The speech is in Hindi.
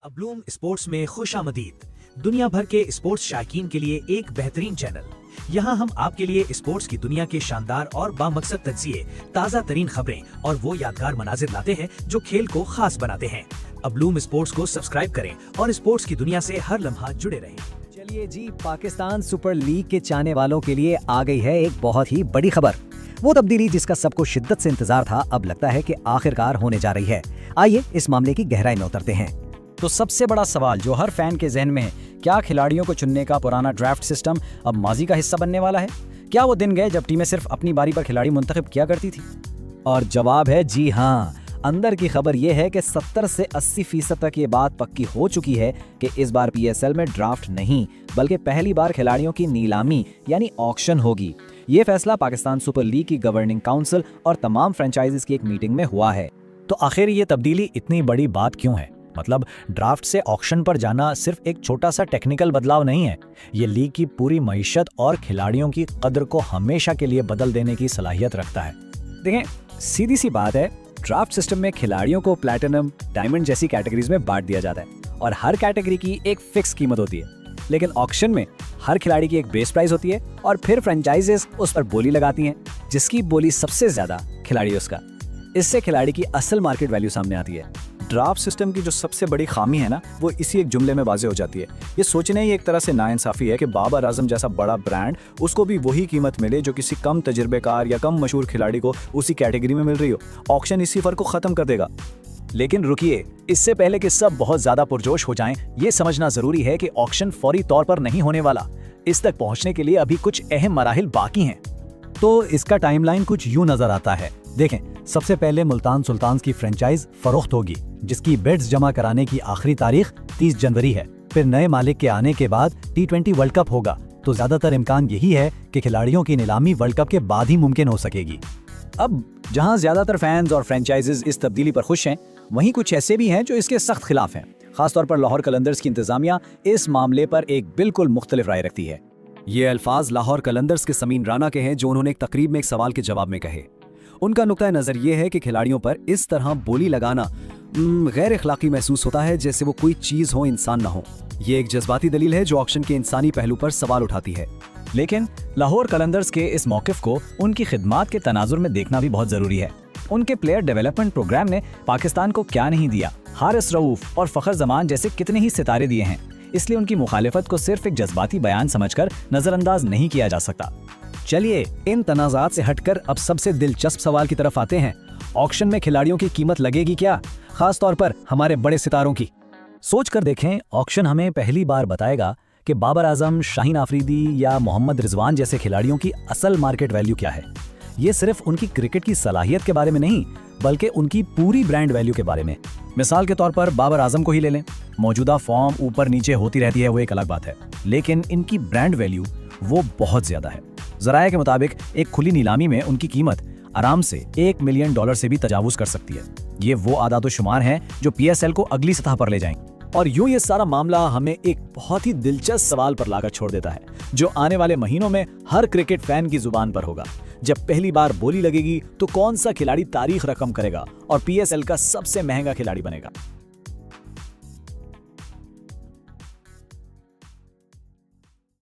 अब्लूम स्पोर्ट्स में खुशामदीद। दुनिया भर के स्पोर्ट्स शायकीन के लिए एक बेहतरीन चैनल। यहाँ हम आपके लिए स्पोर्ट्स की दुनिया के शानदार और बामकसद तज्जिए, ताज़ा तरीन खबरें और वो यादगार मनाजिर लाते हैं जो खेल को खास बनाते हैं। अब्लूम स्पोर्ट्स को सब्सक्राइब करें और स्पोर्ट्स की दुनिया से हर लम्हा जुड़े रहें। चलिए जी, पाकिस्तान सुपर लीग के चाहने वालों के लिए आ गई है एक बहुत ही बड़ी खबर। वो तब्दीली जिसका सबको शिद्दत से इंतजार था, अब लगता है कि आखिरकार होने जा रही है। आइए इस मामले की गहराई में उतरते हैं। तो सबसे बड़ा सवाल जो हर फैन के जहन में है, क्या खिलाड़ियों को चुनने का पुराना ड्राफ्ट सिस्टम अब माजी का हिस्सा बनने वाला है? क्या वो दिन गए जब टीमें सिर्फ अपनी बारी पर खिलाड़ी मुंतखब किया करती थी? और जवाब है जी हाँ। अंदर की खबर यह है कि 70 से 80% तक ये बात पक्की हो चुकी है कि इस बार पीएसएल में ड्राफ्ट नहीं, बल्कि पहली बार खिलाड़ियों की नीलामी यानी ऑक्शन होगी। ये फैसला पाकिस्तान सुपर लीग की गवर्निंग काउंसिल और तमाम फ्रेंचाइजीज की एक मीटिंग में हुआ है। तो आखिर ये तब्दीली इतनी बड़ी बात क्यों है? मतलब ड्राफ्ट से ऑक्शन पर जाना सिर्फ एक छोटा सा टेक्निकल बदलाव नहीं है, ये लीग की पूरी मईशत और खिलाड़ियों की कद्र को हमेशा के लिए बदल देने की सलाहियत रखता है। देखें, सीधी सी बात है, ड्राफ्ट सिस्टम में खिलाड़ियों को प्लैटिनम, डायमंड जैसी कैटेगरीज में बांट दिया जाता है और हर कैटेगरी की एक फिक्स कीमत होती है। लेकिन ऑक्शन में हर खिलाड़ी की एक बेस प्राइस होती है और फिर फ्रेंचाइजेस उस पर बोली लगाती हैं, जिसकी बोली सबसे ज्यादा खिलाड़ी उसका। इससे खिलाड़ी की असल मार्केट वैल्यू सामने आती है। ड्राफ्ट सिस्टम की जो सबसे बड़ी खामी है ना, वो इसी एक जुमले में वाज़ेह हो जाती है। ये सोचना ही एक तरह से नाइंसाफी है कि बाबर आजम जैसा बड़ा ब्रांड, उसको भी वही कीमत मिले जो किसी कम तजुर्बेकार या कम मशहूर खिलाड़ी को उसी कैटेगरी में मिल रही हो। ऑक्शन इसी फर्क को खत्म कर देगा। लेकिन रुकिए, इससे पहले कि सब बहुत ज्यादा पुरजोश हो जाएं, ये समझना जरूरी है कि ऑक्शन फौरी तौर पर नहीं होने वाला। इस तक पहुंचने के लिए अभी कुछ अहम मराहिल बाकी हैं। तो इसका टाइमलाइन कुछ यूं नजर आता है। देखें, सबसे पहले मुल्तान सुल्तान्स की फ्रेंचाइज फरोख्त होगी, जिसकी बिड्स जमा कराने की आखिरी तारीख 30 जनवरी है। फिर नए मालिक के आने के बाद T20 वर्ल्ड कप होगा, तो ज्यादातर इम्कान यही है कि खिलाड़ियों की नीलामी वर्ल्ड कप के बाद ही मुमकिन हो सकेगी। अब जहां ज्यादातर फैंस और फ्रेंचाइजेज इस तब्दीली पर खुश हैं, वहीं कुछ ऐसे भी हैं जो इसके सख्त खिलाफ हैं। खासतौर पर लाहौर कलंदर्स की इंतजामिया इस मामले पर एक बिल्कुल मुख्तलिफ राय रखती है। ये अल्फाज लाहौर कलंदर्स के समीन राना के हैं, जो उन्होंने एक तकरीब में एक सवाल के जवाब में कहे। उनका नुक्ता नजर ये है कि खिलाड़ियों पर इस तरह बोली लगाना गैर अखलाकी महसूस होता है, जैसे वो कोई चीज हो, इंसान ना हो। ये एक जज्बाती दलील है जो ऑक्शन के इंसानी पहलू पर सवाल उठाती है। लेकिन लाहौर कलंदर्स के इस मौकिफ को उनकी खिदमात के तनाजुर में देखना भी बहुत जरूरी है। उनके प्लेयर डेवलपमेंट प्रोग्राम ने पाकिस्तान को क्या नहीं दिया, हारिस रऊफ और फखर जमान जैसे कितने ही सितारे दिए हैं। इसलिए उनकी मुखालिफत को सिर्फ एक जज्बाती बयान समझकर नजरअंदाज नहीं किया जा सकता। चलिए इन तनाज़ात से हटकर अब सबसे दिलचस्प सवाल की तरफ आते हैं। ऑक्शन में खिलाड़ियों की कीमत लगेगी क्या, खास तौर पर हमारे बड़े सितारों की? सोच कर देखें, ऑक्शन हमें पहली बार बताएगा कि बाबर आजम, शाहीन आफरीदी या मोहम्मद रिजवान जैसे खिलाड़ियों की असल मार्केट वैल्यू क्या है। ये सिर्फ उनकी क्रिकेट की सलाहियत के बारे में नहीं, बल्कि उनकी पूरी ब्रांड वैल्यू के बारे में। मिसाल के तौर पर बाबर आजम को ही ले लें। मौजूदा फॉर्म ऊपर नीचे होती रहती है, वो एक अलग बात है, लेकिन इनकी ब्रांड वैल्यू वो बहुत ज्यादा है। ज़राए के मुताबिक एक खुली नीलामी में उनकी कीमत आराम से $1 मिलियन से भी तजावुज कर सकती है। ये वो आदातो शुमार हैं जो पीएसएल को अगली सतह पर ले जाएंगे। और यूं ये सारा मामला हमें एक बहुत ही दिलचस्प सवाल पर लाकर छोड़ देता है, जो आने वाले महीनों में हर क्रिकेट फैन की जुबान पर होगा। जब पहली बार बोली लगेगी तो कौन सा खिलाड़ी तारीख रकम करेगा और पीएसएल का सबसे महंगा खिलाड़ी बनेगा?